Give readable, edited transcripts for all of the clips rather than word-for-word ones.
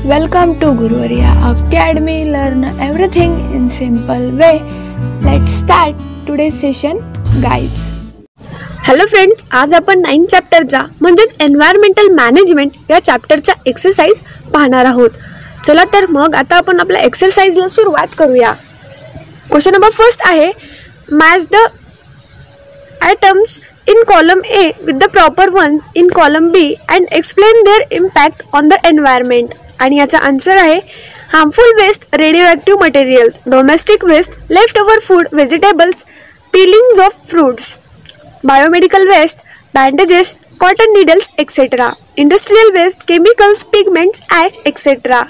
Welcome to Guruvarya Academy. Learn everything in simple way. Let's start today's session. Guides. Hello friends, आज आपण 9 चॅप्टरचा म्हणजेच environmental management या चॅप्टरचा exercise पाहणार आहोत. चला तर मग आता आपण आपल्या एक्सरसाइजला सुरुवात करूया. क्वेश्चन नंबर फर्स्ट आहे, match the items in column A with the proper ones in column B and explain their impact on the environment. आणि याचा आन्सर आहे, harmful waste, radioactive material, domestic waste, leftover food, vegetables, peelings of fruits, biomedical waste, bandages, cotton needles, etc. Industrial waste, chemicals, pigments, ash, etc.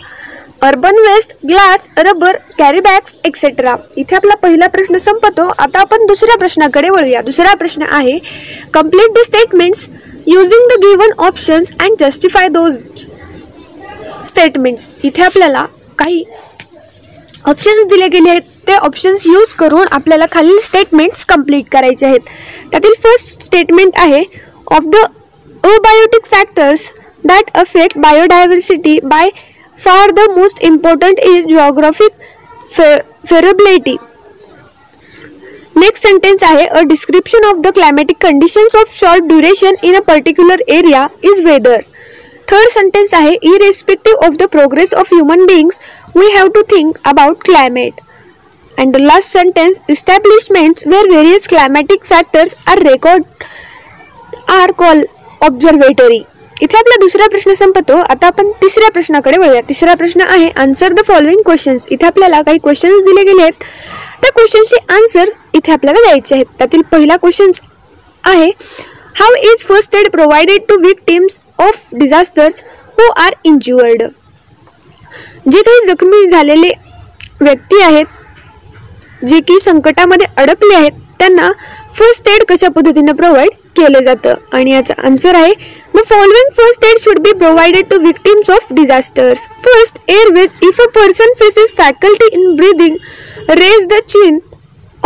Urban waste, glass, rubber, carry bags, etcetera. इथे आपला पहिला प्रश्न संपतो. आता आपण दुसऱ्या प्रश्नाकडे वळूया. दुसरा प्रश्न आहे, complete the statements using the given options and justify those statements. इथे आपल्याला काही ऑप्शन्स दिले गेले आहेत. ते ऑप्शन्स यूज करून आपल्याला खालील स्टेटमेंट्स कंप्लीट करायचे आहेत. त्यातील फर्स्ट स्टेटमेंट आहे, of the abiotic factors that affect biodiversity by far the most important is geographic variability. Next sentence आहे, a description of the climatic conditions of short duration in a particular area is weather. Third sentence आहे, irrespective of the progress of human beings we have to think about climate. And the last sentence, establishments where various climatic factors are recorded are called observatory. इथे आपला दुसरा प्रश्न संपतो. आता आपण तिसऱ्या प्रश्नाकडे वळूया. तिसरा प्रश्न आहे, आन्सर द फॉलोइंग क्वेश्चन्स. इथे आपल्याला काही क्वेश्चन्स दिले गेले आहेत. त्या क्वेश्चनचे आन्सर्स इथे आपल्याला द्यायचे आहेत. त्यातील पहिला क्वेश्चन आहे, how is first aid provided to victims of disasters who are injured. जे काही जखमी झालेले व्यक्ती आहेत, जे की संकटामध्ये अडकले आहेत, त्यांना फर्स्ट एड कशा पद्धतीने प्रोव्हाइड केले जातं. आणि याचा आन्सर आहे, the following first aid should be provided to victims of disasters. First, airways. If a person faces difficulty in breathing, raise the chin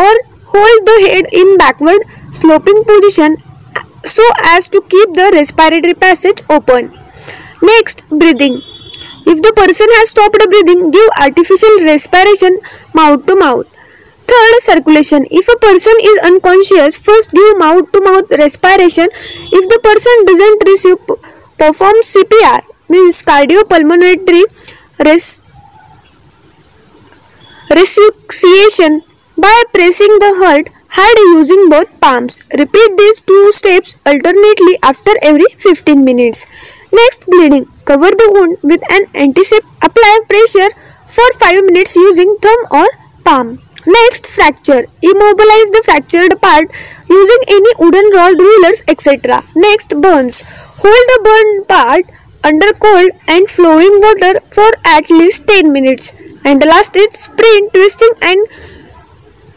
or hold the head in backward sloping position so as to keep the respiratory passage open. Next, breathing. If the person has stopped breathing, give artificial respiration mouth to mouth. Third, circulation. If a person is unconscious, first give mouth-to-mouth respiration. If the person doesn't receive, perform CPR, means cardiopulmonary resuscitation by pressing the heart hard using both palms. Repeat these 2 steps alternately after every 15 minutes. Next, bleeding. Cover the wound with an antiseptic. Apply pressure for 5 minutes using thumb or palm. Next, fracture. Immobilize the fractured part using any wooden rod, rulers, etc. Next, burns. Hold the burned part under cold and flowing water for at least 10 minutes. And the last is sprain, twisting and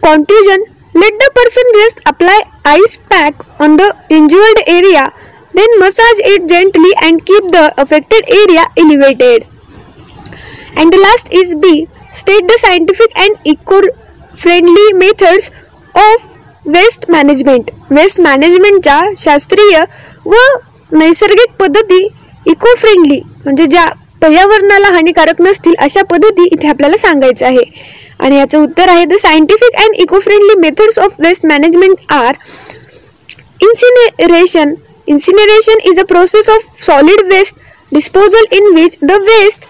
contusion. Let the person rest. Apply ice pack on the injured area. Then massage it gently and keep the affected area elevated. And the last is B. State the scientific and eco-friendly methods of waste management. Waste मॅनेजमेंटच्या शास्त्रीय व नैसर्गिक पद्धती, eco friendly म्हणजे ज्या पर्यावरणाला हानिकारक नसतील अशा पद्धती इथे आपल्याला सांगायचं आहे. आणि याचं उत्तर आहे, the scientific and eco friendly methods of waste management are incineration. Incineration is a process of solid waste disposal in which the waste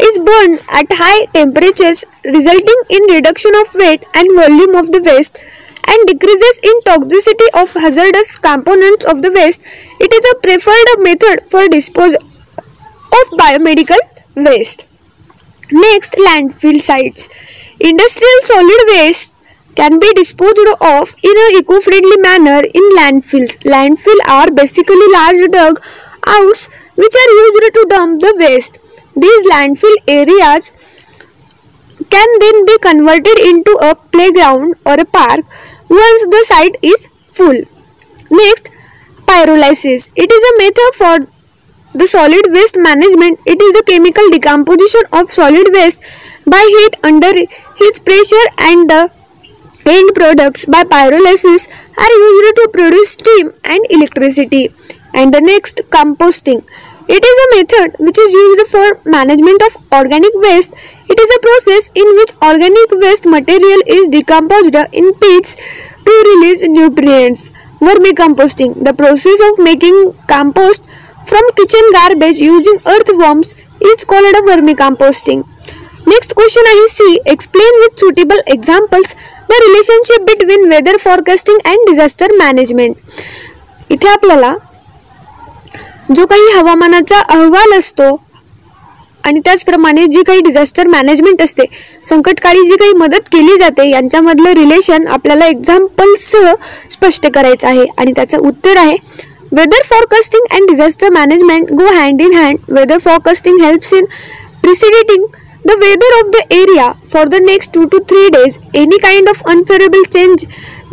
is burned at high temperatures, resulting in reduction of weight and volume of the waste and decreases in toxicity of hazardous components of the waste. It is a preferred method for disposal of biomedical waste. Next, landfill sites. Industrial solid waste can be disposed of in an eco-friendly manner in landfills. Landfill are basically large dug outs which are used to dump the waste. These landfill areas can then be converted into a playground or a park once the site is full. Next, pyrolysis. It is a method for the solid waste management. It is the chemical decomposition of solid waste by heat under high pressure, and the end products by pyrolysis are used to produce steam and electricity. And the next, composting. It is a method which is used for management of organic waste. It is a process in which organic waste material is decomposed in pits to release nutrients. Vermicomposting, the process of making compost from kitchen garbage using earthworms, is called a vermicomposting. Next question आहे C. Explain with suitable examples the relationship between weather forecasting and disaster management. इथे आपल्याला जो काही हवामानाचा अहवाल असतो आणि त्याचप्रमाणे जी काही डिझास्टर मॅनेजमेंट असते, संकटकाळी जी काही मदत केली जाते, यांच्यामधलं रिलेशन आपल्याला एक्झाम्पल्ससह स्पष्ट करायचं आहे. आणि त्याचं उत्तर आहे weather forecasting and disaster management go hand in hand. Weather forecasting helps in predicting the weather of the area for the next 2 to 3 days. Any kind of unfavorable change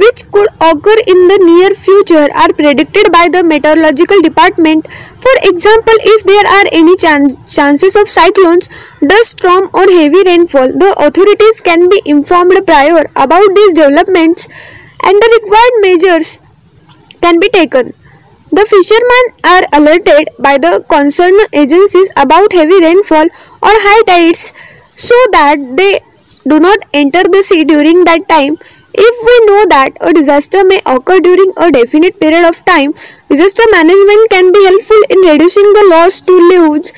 which could occur in the near future are predicted by the meteorological department. For example, if there are any chances of cyclones, dust storm or heavy rainfall, the authorities can be informed prior about these developments and the required measures can be taken. The fishermen are alerted by the concerned agencies about heavy rainfall or high tides so that they do not enter the sea during that time. If we know that a disaster may occur during a definite period of time, disaster management can be helpful in reducing the loss to lives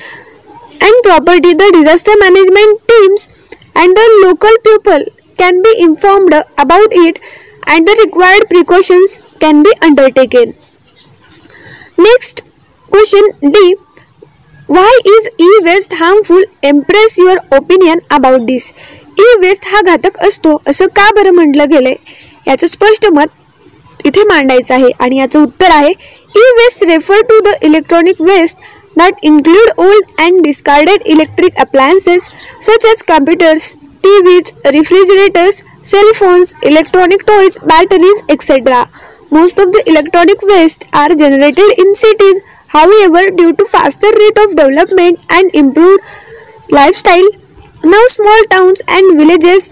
and property. The disaster management teams and the local people can be informed about it and the required precautions can be undertaken. Next question D. Why is e-waste harmful? Express your opinion about this. E-waste हा घातक असतो असं का बरं म्हटलं गेलंय, याचं स्पष्ट मत इथे मांडायचं आहे. आणि याचं उत्तर आहे e-waste refer to the electronic waste that include old and discarded electric appliances such as computers, TVs, refrigerators, cell phones, electronic toys, batteries, etc. Most of the electronic waste are generated in cities. However, due to faster rate of development and improved lifestyle, now small towns and villages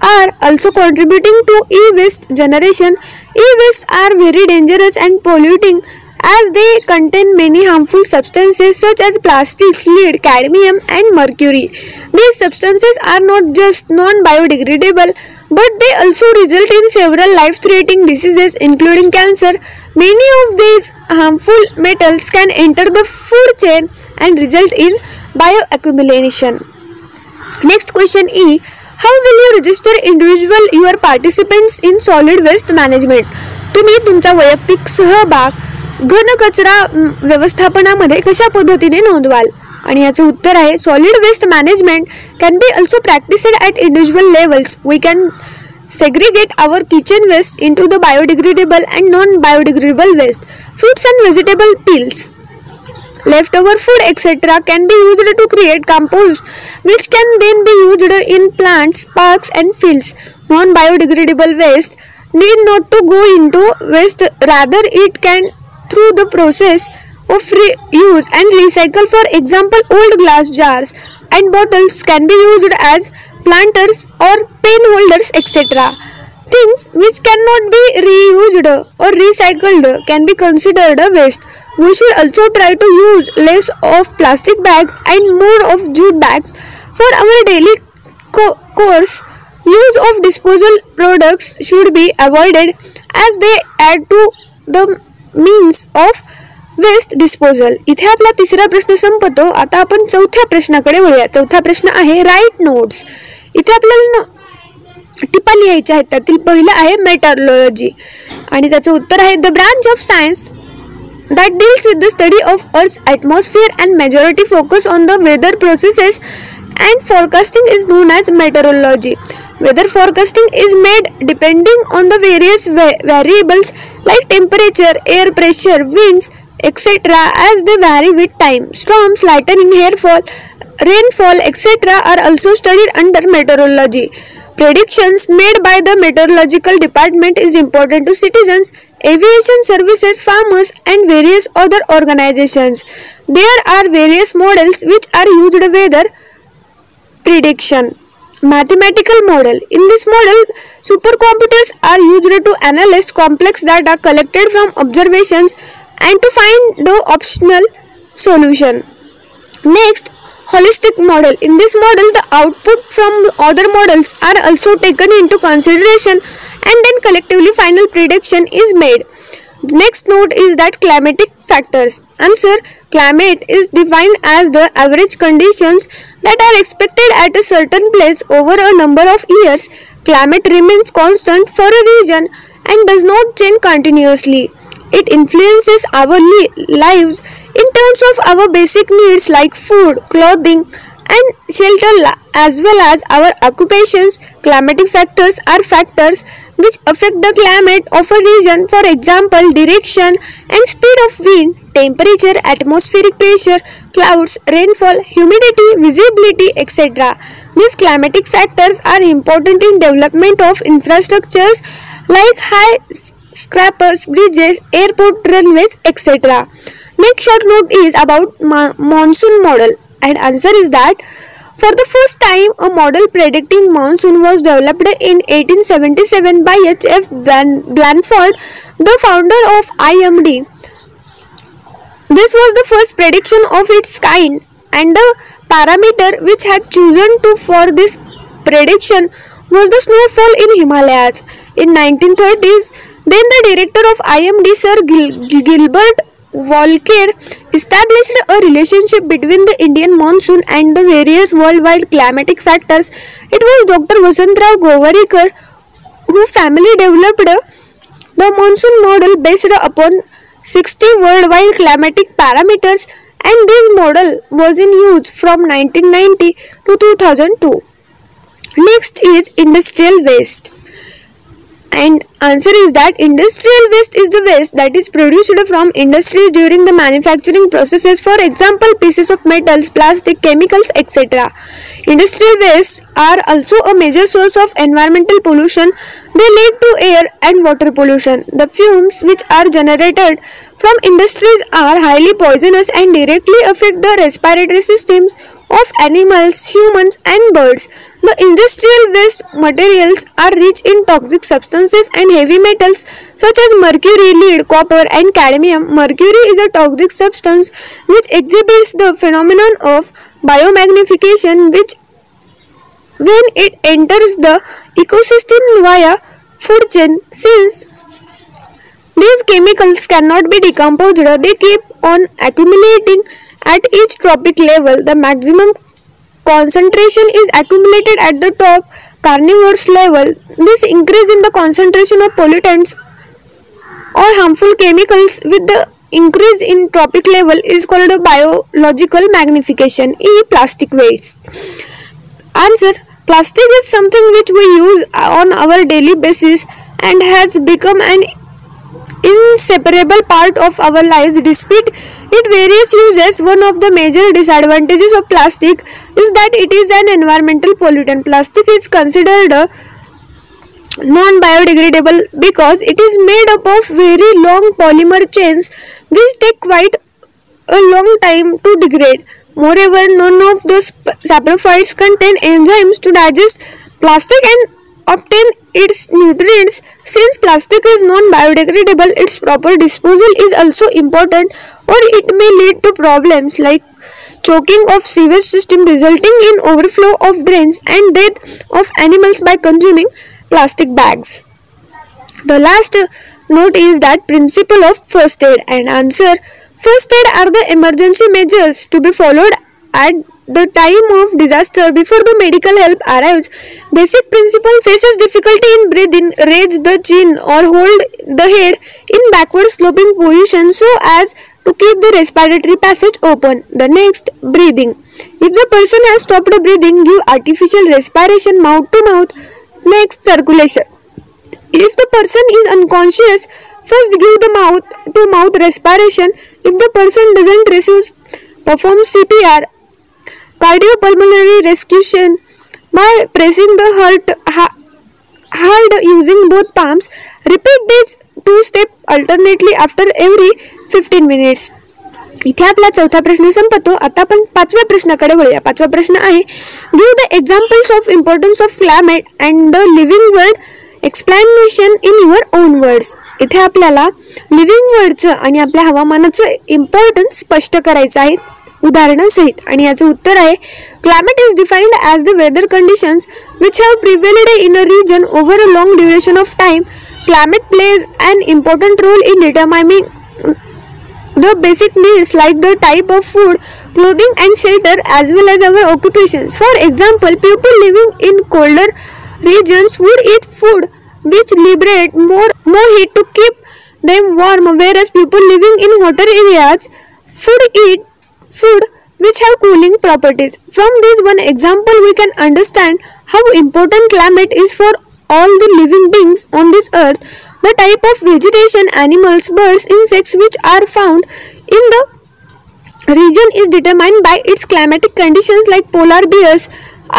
are also contributing to e-waste generation. E-waste are very dangerous and polluting as they contain many harmful substances such as plastics, lead, cadmium and mercury. These substances are not just non-biodegradable, but they also result in several life-threatening diseases including cancer. Many of these harmful metals can enter the food chain and result in bioaccumulation. Next question E. How will you register individual your participants in solid waste management? तुम्ही तुमचा वैयक्तिक सहभाग घन कचरा व्यवस्थापनामध्ये कशा पद्धतीने नोंदवाल? आणि याचं उत्तर आहे solid waste management can be also practised at individual levels. We can segregate our kitchen waste into the biodegradable and non-biodegradable waste. Fruits and vegetable peels, leftover food etc. can be used to create compost which can then be used in plants, parks and fields. Non-biodegradable waste need not to go into waste, rather it can through the process of reuse and recycle. For example, old glass jars and bottles can be used as planters or pen holders etc. Things which cannot be reused or recycled can be considered a waste. We should also try to use less of plastic bags and more of jute bags for our daily course. Use of disposal products should be avoided as they add to the means of waste disposal. इथे आपला तिसरा प्रश्न संपतो. आता आपण चौथ्या प्रश्नाकडे वळूया. चौथा प्रश्न आहे राईट नोट्स. इथे आपल्याला टिपा लिहायच्या आहेत. त्यातील पहिलं आहे मेटरोलॉजी आणि त्याचं उत्तर आहे the branch of science that deals with the study of Earth's atmosphere and majority focus on the weather processes and forecasting is known as meteorology. Weather forecasting is made depending on the various variables like temperature, air pressure, winds, etc. as they vary with time. Storms, lightning, rainfall, etc. are also studied under meteorology. Predictions made by the meteorological department is important to citizens, aviation services, farmers and various other organizations. There are various models which are used weather prediction. Mathematical model. In this model, supercomputers are used to analyze complex data collected from observations and to find the optimal solution. Next, holistic model. In this model, the output from other models are also taken into consideration and then collectively final prediction is made. Next note is that climatic factors. Answer: climate is defined as the average conditions that are expected at a certain place over a number of years. Climate remains constant for a region and does not change continuously. It influences our lives in terms of our basic needs like food, clothing, and shelter, as well as our occupations. Climatic factors are factors which affect the climate of a region, for example, direction and speed of wind, temperature, atmospheric pressure, clouds, rainfall, humidity, visibility, etc. These climatic factors are important in development of infrastructures like high scrapers, bridges, airport, runways, etc. Next short note is about monsoon model, and answer is that for the first time a model predicting monsoon was developed in 1877 by H.F. Blanford, the founder of IMD. This was the first prediction of its kind, and the parameter which had chosen for this prediction was the snowfall in Himalayas. In 1930s, then the director of IMD, Sir Gilbert Volcker, established a relationship between the Indian monsoon and the various worldwide climatic factors. It was Dr. Vasantrao Govarikar who family developed the monsoon model based upon 60 worldwide climatic parameters, and this model was in use from 1990 to 2002. Next is industrial waste. And answer is that industrial waste is the waste that is produced from industries during the manufacturing processes, for example pieces of metals, plastic, chemicals, etc. Industrial wastes are also a major source of environmental pollution. They lead to air and water pollution. The fumes which are generated from industries are highly poisonous and directly affect the respiratory systems of animals, humans, and birds. The industrial waste materials are rich in toxic substances and heavy metals such as mercury, lead, copper, and cadmium. Mercury is a toxic substance which exhibits the phenomenon of biomagnification, which when it enters the ecosystem via food chain. Since these chemicals cannot be decomposed, they keep on accumulating at each tropic level. The maximum concentration is accumulated at the top carnivorous level. This increase in the concentration of pollutants or harmful chemicals with the increase in tropic level is called a biological magnification. Plastic waste. Answer: plastic is something which we use on our daily basis and has become an inseparable part of our lives. Despite its various uses, one of the major disadvantages of plastic is that it is an environmental pollutant. Plastic is considered non-biodegradable because it is made up of very long polymer chains which take quite a long time to degrade. Moreover, none of the saprophytes contain enzymes to digest plastic and obtain its nutrients. Since plastic is non-biodegradable, its proper disposal is also important, or it may lead to problems like choking of sewage system resulting in overflow of drains and death of animals by consuming plastic bags. The last note is that principle of first aid, and answer: first aid are the emergency measures to be followed at the time of disaster before the medical help arrives. Basic principle: faces difficulty in breathing, raise the chin or hold the head in backward sloping position so as to keep the respiratory passage open. The next, breathing. If the person has stopped breathing, give artificial respiration mouth to mouth. Next, circulation. If the person is unconscious, first give the mouth to mouth respiration. If the person doesn't resist, perform CPR, cardiopulmonary resuscitation, by pressing the heart using both palms. Repeat these two steps alternately after every 15 minutes. इथे आपला चौथा प्रश्न संपतो. आता आपण पाचव्या प्रश्नाकडे वळूया. पाचवा प्रश्न आहे, give the examples of importance of climate and the living world, explanation in your own words. इथे आपल्याला लिव्हिंग वर्डचं आणि आपल्या हवामानाचं इम्पॉर्टन्स स्पष्ट करायचं आहे उदाहरणासहित. आणि याचं उत्तर आहे climate is defined as the weather conditions which have prevailed in a region over a long duration of time. Climate plays an important role in determining the basic needs like the type of food, clothing and shelter as well as our occupations. For example, people living in colder regions would eat food which liberate more heat to keep them warm, whereas people living in hotter areas would eat food which have cooling properties. From this one example we can understand how important climate is for all the living beings on this earth. The type of vegetation, animals, birds, insects which are found in the region is determined by its climatic conditions. Like polar bears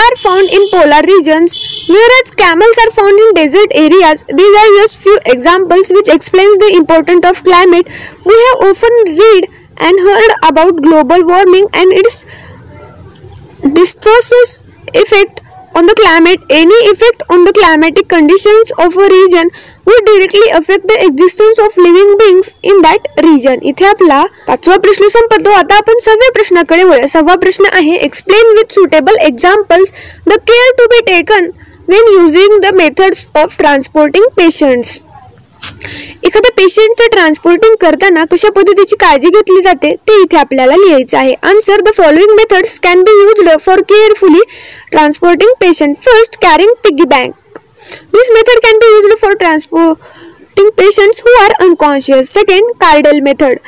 are found in polar regions, whereas camels are found in desert areas. These are just few examples which explains the importance of climate. We have often read and heard about global warming and its disastrous effect on the climate. Any effect on the climatic conditions of a region would directly affect the existence of living beings in that region. इथे आपला पाचवा प्रश्न संपतो. आता आपण 6व्या प्रश्नाकडे वळूया. 6वा प्रश्न आहे explain with suitable examples the care to be taken when using the methods of transporting patients. एखाद्या पेशंटचं ट्रान्सपोर्टिंग करताना कशा पद्धतीची काळजी घेतली जाते ते इथे आपल्याला लिहायचं आहे. Answer the following methods can be used for carefully transporting patient. First, carrying piggyback. This method can be used for transporting patients who are unconscious. Second, cradle method.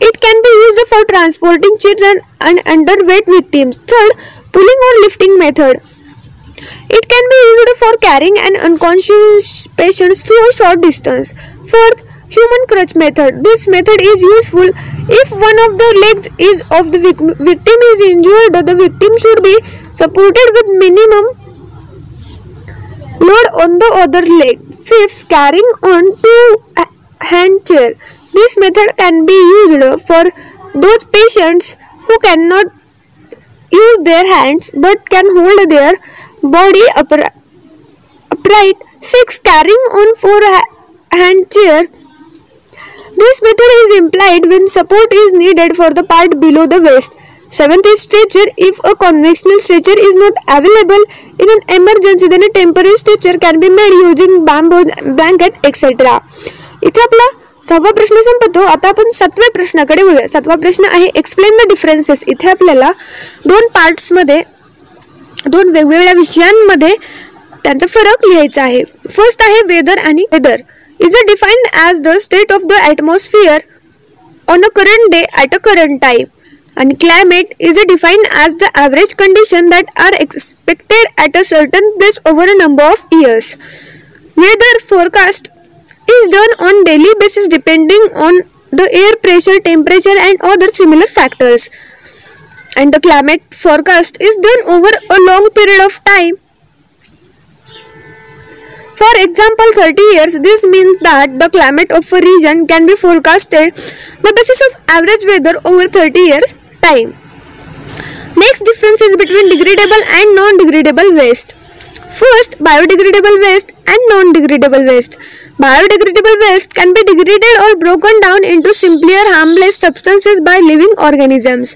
It can be used for transporting children and underweight victims. Third, pulling or lifting method. It can be used for carrying an unconscious patient through a short distance. Fourth, human crutch method. This method is useful if one of the legs of the victim is injured. The victim should be supported with minimum load on the other leg. Fifth, carrying on two-hand chair. This method can be used for those patients who cannot use their hands but can hold their body upright. 6, carrying on four-hand chair. This method is employed when support is needed for the part below the waist. 7th is stretcher. If a conventional stretcher is not available in an emergency, then a temporary stretcher can be made using bamboo blanket, etc. इथे आपला 6वा प्रश्न संपतो. आता आपण 7व्या प्रश्नाकडे वळूया. 7वा प्रश्न आहे एक्सप्लेन द डिफरन्सेस. इथे आपल्याला 2 पार्ट्स मध्ये 2 वेगवेगळ्या विषयांमध्ये त्यांचा फरक लिहायचा आहे. फर्स्ट आहे वेदर. आणि weather is a defined as the state of the atmosphere on a current day at a current time. आणि climate is a defined as the average condition that are expected at a certain place over a number of years. Weather forecast is done on daily basis depending on the air pressure, temperature and other similar factors, and the climate forecast is done over a long period of time. For example, 30 years. This means that the climate of a region can be forecasted the basis of average weather over 30 years time. Next difference is between degradable and non-degradable waste. First, biodegradable waste and non-degradable waste. Biodegradable waste can be degraded or broken down into simpler harmless substances by living organisms,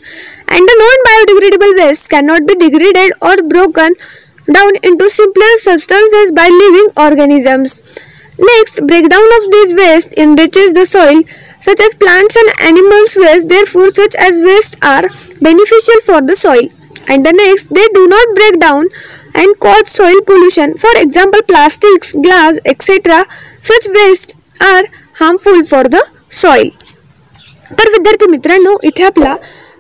and the non-biodegradable waste cannot be degraded or broken down into simpler substances by living organisms. Next, breakdown of these waste enriches the soil, such as plants and animals waste. Therefore, such as waste are beneficial for the soil. And the next, they do not break down and cause soil pollution. For example, plastics, glass, etc. Such waste are harmful for the soil. तर विद्यार्थी मित्रांनो, इथे आपला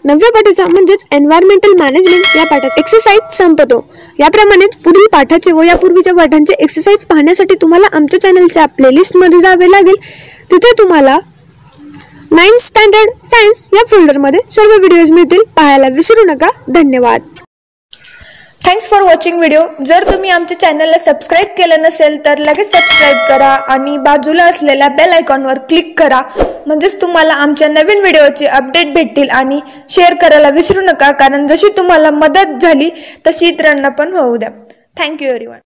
9व्या पाठाचा म्हणजेच environmental management या पाठात exercise संपतो. याप्रमाणेच पुढील पाठाचे व यापूर्वीच्या पाठांचे एक्सरसाइज पाहण्यासाठी तुम्हाला आमच्या चॅनलच्या प्लेलिस्टमध्ये जावे लागेल. तिथे तुम्हाला 9th स्टँडर्ड सायन्स या फोल्डरमध्ये सर्व व्हिडिओज मिळतील. पाहायला विसरू नका. धन्यवाद. Thanks for watching video. जर तुम्ही आमच्या चॅनलला सबस्क्राईब केलं नसेल तर लगेच सबस्क्राईब करा आणि बाजूला असलेल्या बेल आयकॉनवर क्लिक करा, म्हणजेच तुम्हाला आमच्या नवीन व्हिडिओचे अपडेट भेटतील. आणि शेअर करायला विसरू नका, कारण जशी तुम्हाला मदत झाली तशी इतरांना पण होऊ द्या. Thank you everyone.